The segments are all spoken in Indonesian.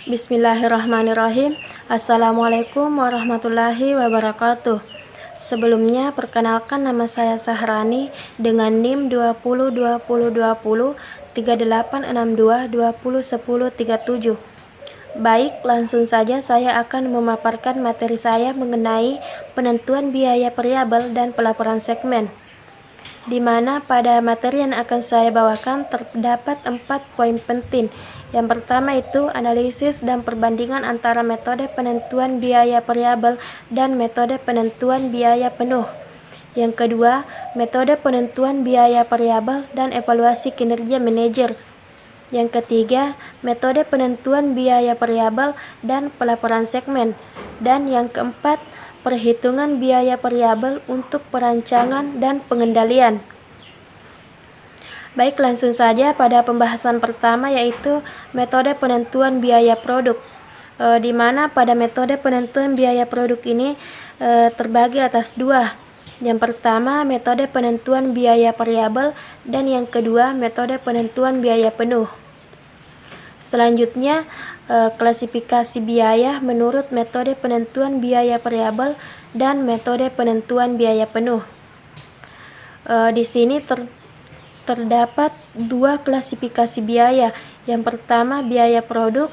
Bismillahirrahmanirrahim. Assalamualaikum warahmatullahi wabarakatuh. Sebelumnya, perkenalkan nama saya Sahrani dengan NIM 2020203862201037. Baik, langsung saja saya akan memaparkan materi saya mengenai penentuan biaya variabel dan pelaporan segmen, di mana pada materi yang akan saya bawakan terdapat 4 poin penting. Yang pertama itu analisis dan perbandingan antara metode penentuan biaya variabel dan metode penentuan biaya penuh. Yang kedua, metode penentuan biaya variabel dan evaluasi kinerja manajer. Yang ketiga, metode penentuan biaya variabel dan pelaporan segmen. Dan yang keempat, perhitungan biaya variabel untuk perancangan dan pengendalian. Baik, langsung saja pada pembahasan pertama, yaitu metode penentuan biaya produk, di mana pada metode penentuan biaya produk ini terbagi atas dua. Yang pertama, metode penentuan biaya variabel, dan yang kedua, metode penentuan biaya penuh. Selanjutnya, klasifikasi biaya menurut metode penentuan biaya variabel dan metode penentuan biaya penuh. Di sini terdapat dua klasifikasi biaya. Yang pertama, biaya produk,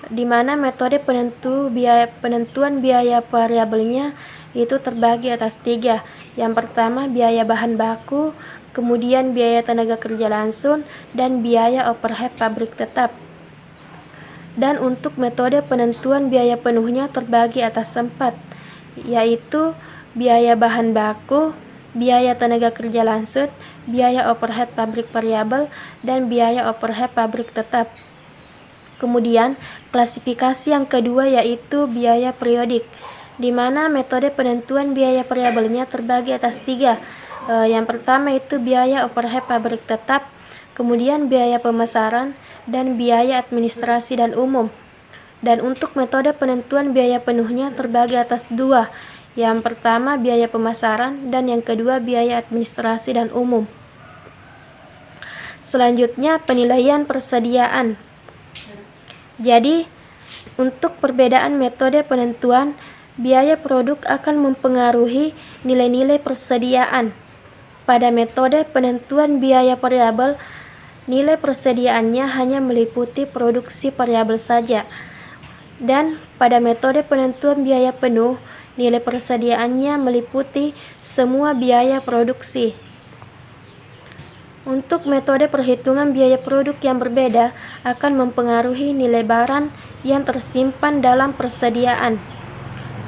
di mana metode penentuan biaya variabelnya itu terbagi atas tiga. Yang pertama, biaya bahan baku, kemudian biaya tenaga kerja langsung, dan biaya overhead pabrik tetap. Dan untuk metode penentuan biaya penuhnya terbagi atas 4, yaitu biaya bahan baku, biaya tenaga kerja langsung, biaya overhead pabrik variabel, dan biaya overhead pabrik tetap. Kemudian, klasifikasi yang kedua yaitu biaya periodik, di mana metode penentuan biaya variabelnya terbagi atas 3. Yang pertama itu biaya overhead pabrik tetap, kemudian biaya pemasaran, dan biaya administrasi dan umum. Dan untuk metode penentuan biaya penuhnya terbagi atas 2. Yang pertama biaya pemasaran, dan yang kedua biaya administrasi dan umum. Selanjutnya, penilaian persediaan. Jadi, untuk perbedaan metode penentuan biaya produk akan mempengaruhi nilai-nilai persediaan. Pada metode penentuan biaya variabel, nilai persediaannya hanya meliputi produksi variabel saja. Dan pada metode penentuan biaya penuh, nilai persediaannya meliputi semua biaya produksi. Untuk metode perhitungan biaya produk yang berbeda akan mempengaruhi nilai barang yang tersimpan dalam persediaan.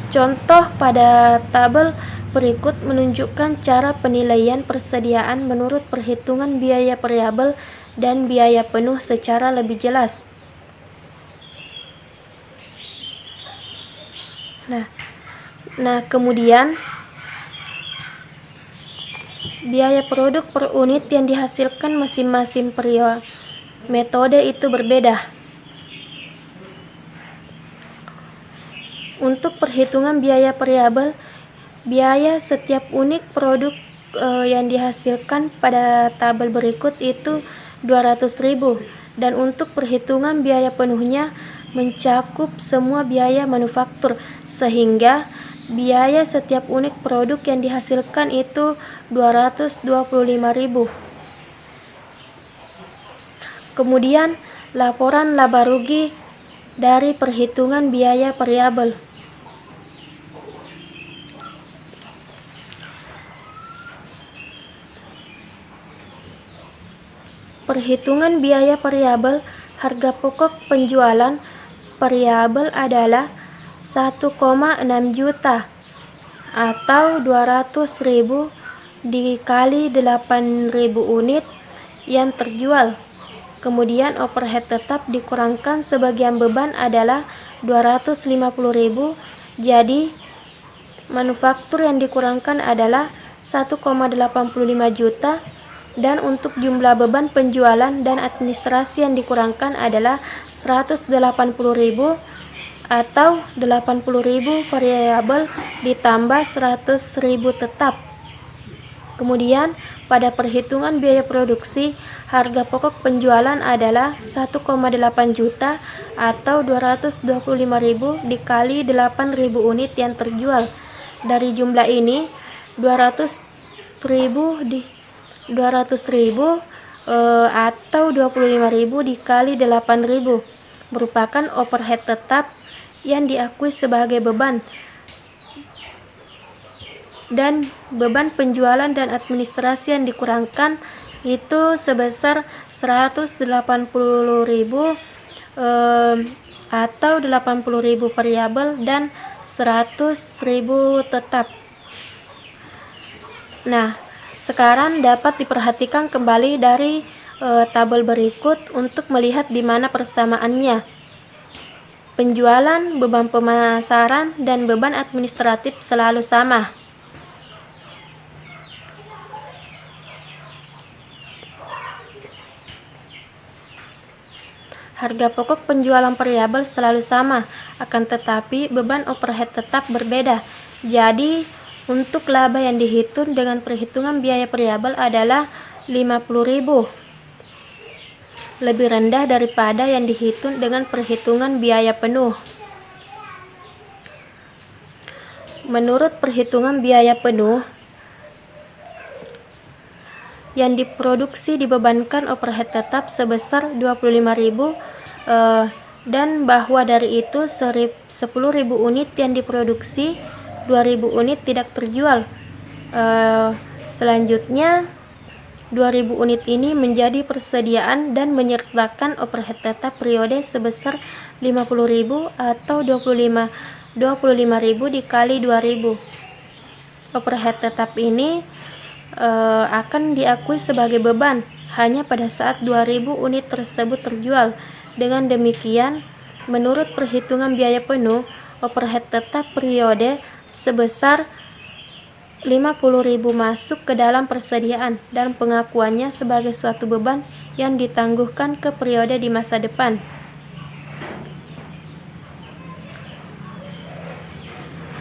Contoh pada tabel berikut menunjukkan cara penilaian persediaan menurut perhitungan biaya variabel dan biaya penuh secara lebih jelas. Nah, kemudian biaya produk per unit yang dihasilkan masing-masing metode itu berbeda. Untuk perhitungan biaya variabel, biaya setiap unit produk yang dihasilkan pada tabel berikut itu 200.000, dan untuk perhitungan biaya penuhnya mencakup semua biaya manufaktur, sehingga biaya setiap unit produk yang dihasilkan itu 225.000. Kemudian, laporan laba rugi dari perhitungan biaya variabel. Perhitungan biaya variabel, harga pokok penjualan variabel adalah 1,6 juta atau 200.000 dikali 8.000 unit yang terjual. Kemudian overhead tetap dikurangkan sebagian beban adalah 250.000. Jadi manufaktur yang dikurangkan adalah 1,85 juta. Dan untuk jumlah beban penjualan dan administrasi yang dikurangkan adalah 180.000 atau 80.000 variabel ditambah 100.000 tetap. Kemudian pada perhitungan biaya produksi, harga pokok penjualan adalah 1,8 juta atau 225.000 dikali 8.000 unit yang terjual. Dari jumlah ini 200.000 atau 25.000 dikali 8.000 merupakan overhead tetap yang diakui sebagai beban, dan beban penjualan dan administrasi yang dikurangkan itu sebesar 180.000 atau 80.000 variabel dan 100.000 tetap. Nah, sekarang dapat diperhatikan kembali dari tabel berikut untuk melihat di mana persamaannya. Penjualan, beban pemasaran, dan beban administratif selalu sama. Harga pokok penjualan variabel selalu sama, akan tetapi beban overhead tetap berbeda. Jadi, untuk laba yang dihitung dengan perhitungan biaya variabel adalah 50.000, lebih rendah daripada yang dihitung dengan perhitungan biaya penuh. Menurut perhitungan biaya penuh, yang diproduksi dibebankan overhead tetap sebesar 25.000 dan bahwa dari itu 10.000 unit yang diproduksi, 2.000 unit tidak terjual. Selanjutnya 2.000 unit ini menjadi persediaan dan menyertakan overhead tetap periode sebesar 50.000 atau 25.000 dikali 2.000. Overhead tetap ini akan diakui sebagai beban hanya pada saat 2.000 unit tersebut terjual. Dengan demikian, menurut perhitungan biaya penuh, overhead tetap periode sebesar 50.000 masuk ke dalam persediaan dan pengakuannya sebagai suatu beban yang ditangguhkan ke periode di masa depan.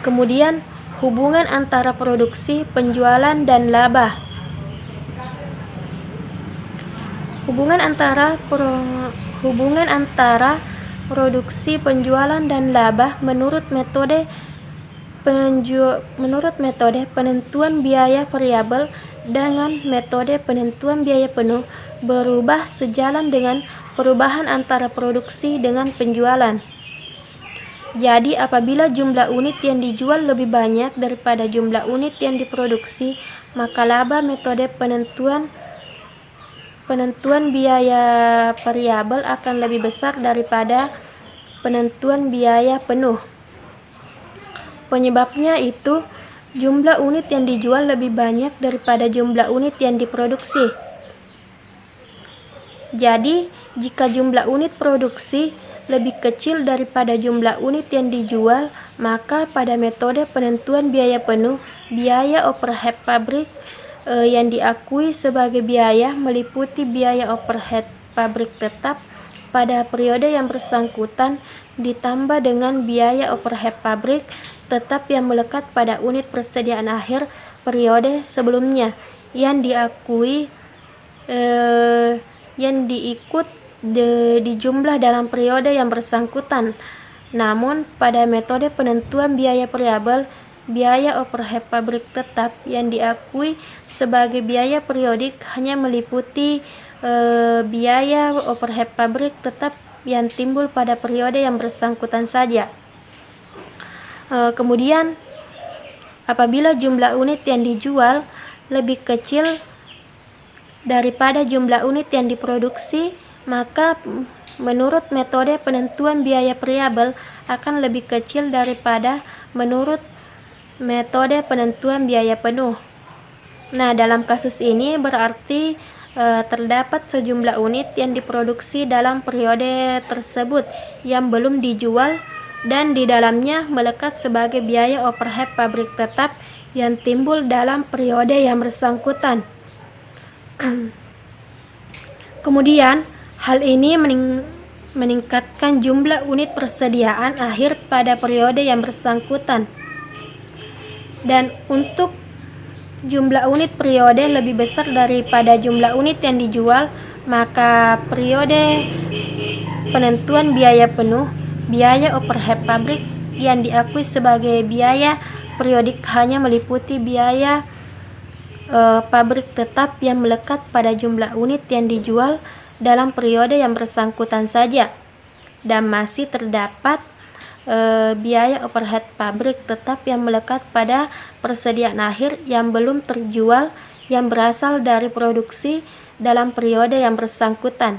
Kemudian, hubungan antara produksi, penjualan, dan laba. Hubungan antara produksi, penjualan, dan laba menurut metode penentuan biaya variabel dengan metode penentuan biaya penuh berubah sejalan dengan perubahan antara produksi dengan penjualan. Jadi, apabila jumlah unit yang dijual lebih banyak daripada jumlah unit yang diproduksi, maka laba metode penentuan biaya variabel akan lebih besar daripada penentuan biaya penuh. Penyebabnya itu jumlah unit yang dijual lebih banyak daripada jumlah unit yang diproduksi. Jadi, jika jumlah unit produksi lebih kecil daripada jumlah unit yang dijual, maka pada metode penentuan biaya penuh, biaya overhead pabrik yang diakui sebagai biaya meliputi biaya overhead pabrik tetap pada periode yang bersangkutan ditambah dengan biaya overhead pabrik tetap yang melekat pada unit persediaan akhir periode sebelumnya yang dijumlah dalam periode yang bersangkutan. Namun, pada metode penentuan biaya variabel, biaya overhead pabrik tetap yang diakui sebagai biaya periodik hanya meliputi biaya overhead pabrik tetap yang timbul pada periode yang bersangkutan saja. Kemudian, apabila jumlah unit yang dijual lebih kecil daripada jumlah unit yang diproduksi, maka menurut metode penentuan biaya variabel akan lebih kecil daripada menurut metode penentuan biaya penuh. Nah, dalam kasus ini berarti terdapat sejumlah unit yang diproduksi dalam periode tersebut yang belum dijual dan di dalamnya melekat sebagai biaya overhead pabrik tetap yang timbul dalam periode yang bersangkutan. Kemudian, hal ini meningkatkan jumlah unit persediaan akhir pada periode yang bersangkutan. Dan untuk jumlah unit periode lebih besar daripada jumlah unit yang dijual, maka periode penentuan biaya penuh, biaya overhead pabrik yang diakui sebagai biaya periodik hanya meliputi biaya pabrik tetap yang melekat pada jumlah unit yang dijual dalam periode yang bersangkutan saja, dan masih terdapat biaya overhead pabrik tetap yang melekat pada persediaan akhir yang belum terjual yang berasal dari produksi dalam periode yang bersangkutan.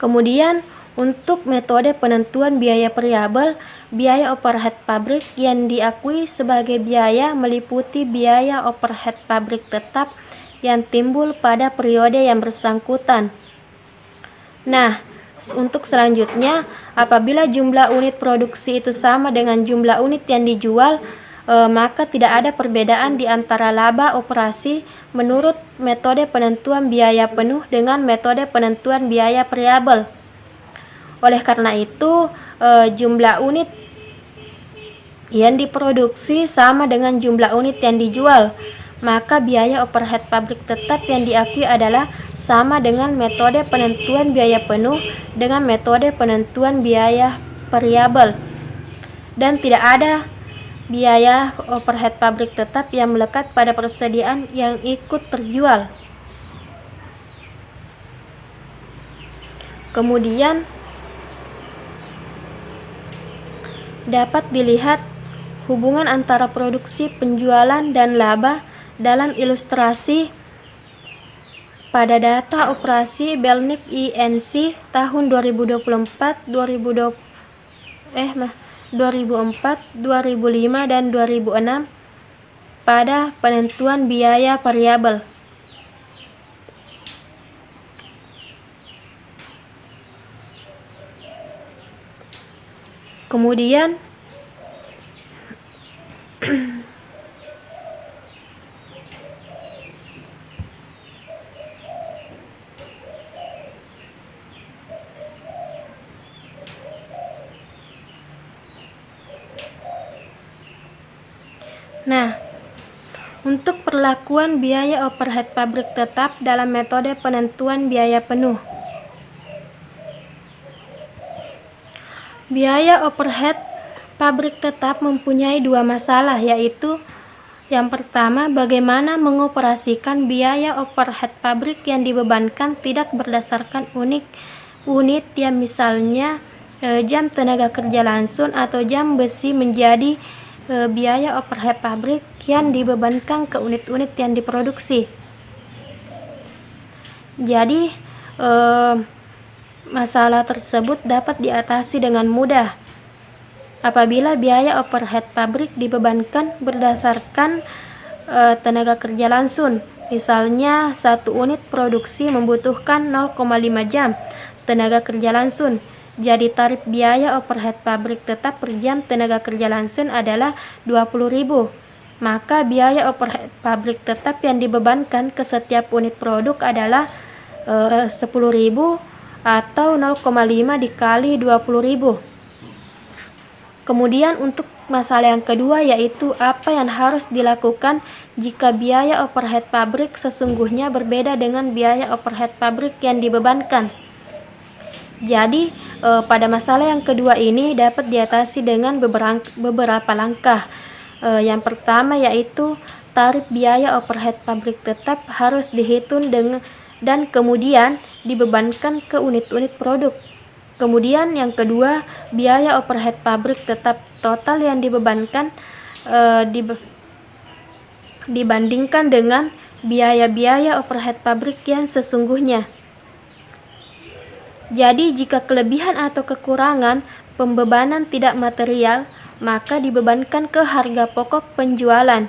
Kemudian, untuk metode penentuan biaya variabel, biaya overhead pabrik yang diakui sebagai biaya meliputi biaya overhead pabrik tetap yang timbul pada periode yang bersangkutan. Nah, untuk selanjutnya, apabila jumlah unit produksi itu sama dengan jumlah unit yang dijual, maka tidak ada perbedaan di antara laba operasi menurut metode penentuan biaya penuh dengan metode penentuan biaya variabel. Oleh karena itu, jumlah unit yang diproduksi sama dengan jumlah unit yang dijual, maka biaya overhead pabrik tetap yang diakui adalah sama dengan metode penentuan biaya penuh dengan metode penentuan biaya variabel, dan tidak ada biaya overhead pabrik tetap yang melekat pada persediaan yang ikut terjual. Kemudian dapat dilihat hubungan antara produksi, penjualan, dan laba dalam ilustrasi pada data operasi Belnick Inc. tahun 2004, 2004, 2005, dan 2006 pada penentuan biaya variabel. Kemudian untuk perlakuan biaya overhead pabrik tetap dalam metode penentuan biaya penuh. Biaya overhead pabrik tetap mempunyai dua masalah, yaitu yang pertama, bagaimana mengoperasikan biaya overhead pabrik yang dibebankan tidak berdasarkan unit yang misalnya jam tenaga kerja langsung atau jam besi menjadi biaya overhead pabrik yang dibebankan ke unit-unit yang diproduksi. Jadi masalah tersebut dapat diatasi dengan mudah apabila biaya overhead pabrik dibebankan berdasarkan tenaga kerja langsung. Misalnya, satu unit produksi membutuhkan 0,5 jam tenaga kerja langsung. Jadi tarif biaya overhead pabrik tetap per jam tenaga kerja langsung adalah 20.000. Maka biaya overhead pabrik tetap yang dibebankan ke setiap unit produk adalah 10.000 atau 0,5 dikali 20.000. Kemudian untuk masalah yang kedua, yaitu apa yang harus dilakukan jika biaya overhead pabrik sesungguhnya berbeda dengan biaya overhead pabrik yang dibebankan. Jadi pada masalah yang kedua ini dapat diatasi dengan beberapa langkah. Yang pertama yaitu tarif biaya overhead pabrik tetap harus dihitung dan kemudian dibebankan ke unit-unit produk. Kemudian yang kedua, biaya overhead pabrik tetap total yang dibebankan dibandingkan dengan biaya-biaya overhead pabrik yang sesungguhnya. Jadi jika kelebihan atau kekurangan pembebanan tidak material, maka dibebankan ke harga pokok penjualan.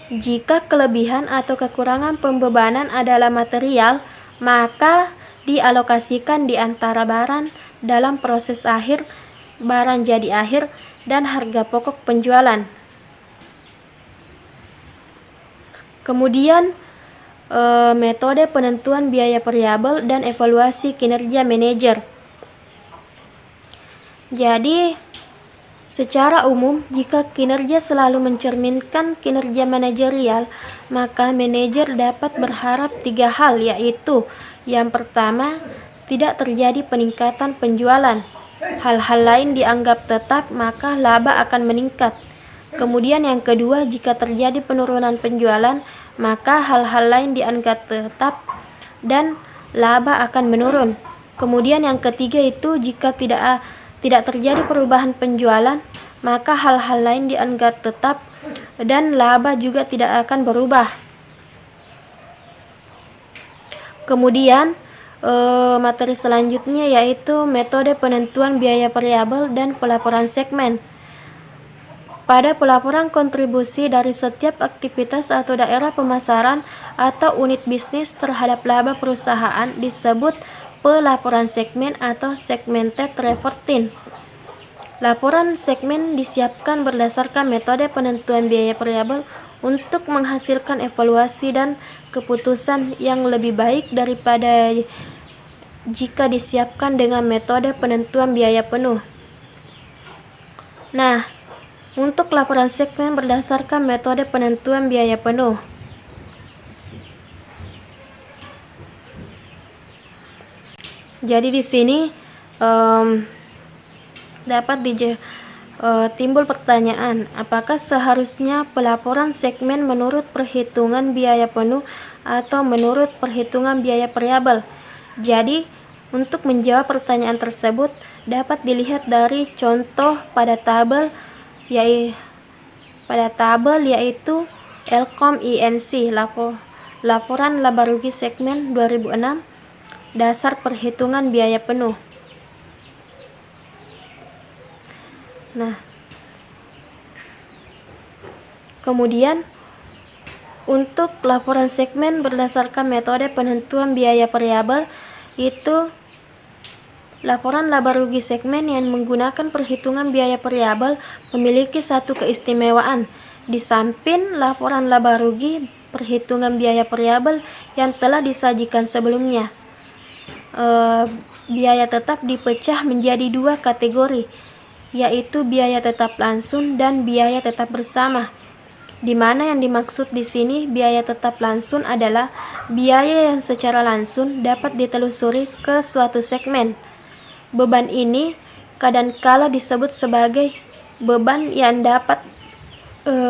Jika kelebihan atau kekurangan pembebanan adalah material, maka dialokasikan di antara barang dalam proses akhir, barang jadi akhir, dan harga pokok penjualan. Kemudian metode penentuan biaya variabel dan evaluasi kinerja manajer. Jadi secara umum, jika kinerja selalu mencerminkan kinerja manajerial, maka manajer dapat berharap 3 hal, yaitu yang pertama, tidak terjadi peningkatan penjualan. Hal-hal lain dianggap tetap, maka laba akan meningkat. Kemudian yang kedua, jika terjadi penurunan penjualan, maka hal-hal lain dianggap tetap dan laba akan menurun. Kemudian yang ketiga itu, jika tidak terjadi perubahan penjualan, maka hal-hal lain dianggap tetap dan laba juga tidak akan berubah. Kemudian materi selanjutnya yaitu metode penentuan biaya variabel dan pelaporan segmen. Pada pelaporan kontribusi dari setiap aktivitas atau daerah pemasaran atau unit bisnis terhadap laba perusahaan disebut pelaporan segmen atau segmented reporting. Laporan segmen disiapkan berdasarkan metode penentuan biaya variabel untuk menghasilkan evaluasi dan keputusan yang lebih baik daripada jika disiapkan dengan metode penentuan biaya penuh. Nah, untuk laporan segmen berdasarkan metode penentuan biaya penuh. Jadi di sini dapat timbul pertanyaan, apakah seharusnya pelaporan segmen menurut perhitungan biaya penuh atau menurut perhitungan biaya variabel? Jadi, untuk menjawab pertanyaan tersebut dapat dilihat dari contoh pada tabel yaitu Elcom INC laporan laba rugi segmen 2006 dasar perhitungan biaya penuh. Nah, kemudian untuk laporan segmen berdasarkan metode penentuan biaya variabel itu laporan laba rugi segmen yang menggunakan perhitungan biaya variabel memiliki satu keistimewaan. Di samping laporan laba rugi perhitungan biaya variabel yang telah disajikan sebelumnya, biaya tetap dipecah menjadi dua kategori, yaitu biaya tetap langsung dan biaya tetap bersama. Di mana yang dimaksud di sini biaya tetap langsung adalah biaya yang secara langsung dapat ditelusuri ke suatu segmen. Beban ini kadangkala disebut sebagai beban yang dapat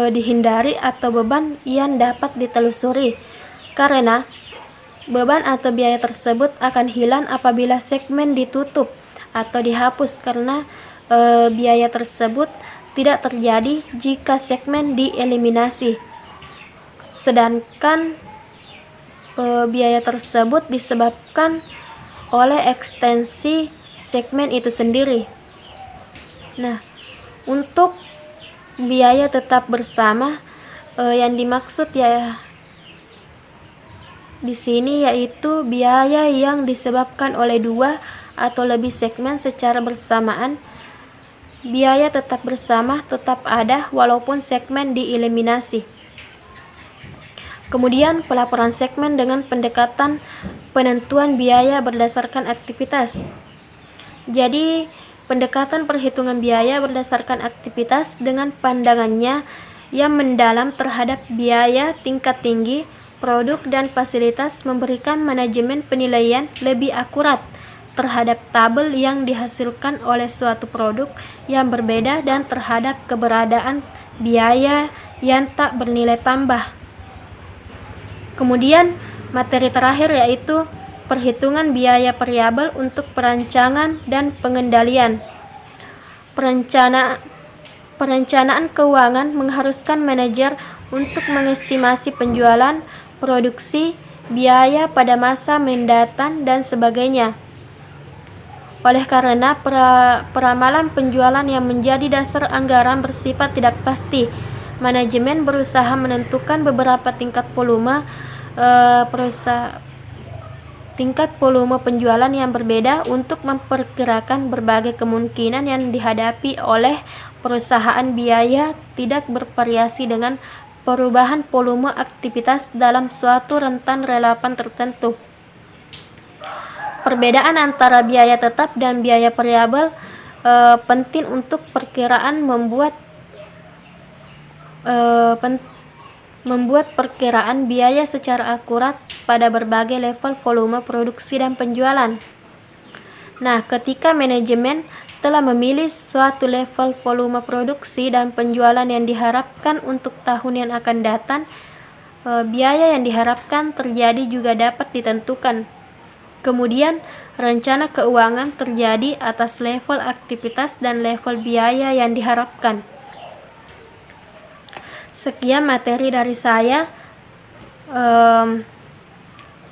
dihindari atau beban yang dapat ditelusuri, karena beban atau biaya tersebut akan hilang apabila segmen ditutup atau dihapus, karena biaya tersebut tidak terjadi jika segmen dieliminasi. Sedangkan biaya tersebut disebabkan oleh ekstensi segmen itu sendiri. Nah, untuk biaya tetap bersama yang dimaksud ya di sini yaitu biaya yang disebabkan oleh dua atau lebih segmen secara bersamaan. Biaya tetap bersama tetap ada walaupun segmen dieliminasi. Kemudian pelaporan segmen dengan pendekatan penentuan biaya berdasarkan aktivitas. Jadi pendekatan perhitungan biaya berdasarkan aktivitas dengan pandangannya yang mendalam terhadap biaya tingkat tinggi, produk dan fasilitas memberikan manajemen penilaian lebih akurat terhadap tabel yang dihasilkan oleh suatu produk yang berbeda dan terhadap keberadaan biaya yang tak bernilai tambah. Kemudian materi terakhir yaitu perhitungan biaya variabel untuk perancangan dan pengendalian. Perencanaan keuangan mengharuskan manajer untuk mengestimasi penjualan, produksi, biaya pada masa mendatang dan sebagainya. Oleh karena peramalan penjualan yang menjadi dasar anggaran bersifat tidak pasti, manajemen berusaha menentukan beberapa tingkat volume penjualan yang berbeda untuk memperkirakan berbagai kemungkinan yang dihadapi oleh perusahaan. Biaya tidak bervariasi dengan perubahan volume aktivitas dalam suatu rentan relevan tertentu. Perbedaan antara biaya tetap dan biaya variabel penting untuk perkiraan membuat perkiraan biaya secara akurat pada berbagai level volume produksi dan penjualan. Nah, ketika manajemen telah memilih suatu level volume produksi dan penjualan yang diharapkan untuk tahun yang akan datang, biaya yang diharapkan terjadi juga dapat ditentukan. Kemudian, rencana keuangan terjadi atas level aktivitas dan level biaya yang diharapkan. Sekian materi dari saya.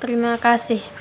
Terima kasih.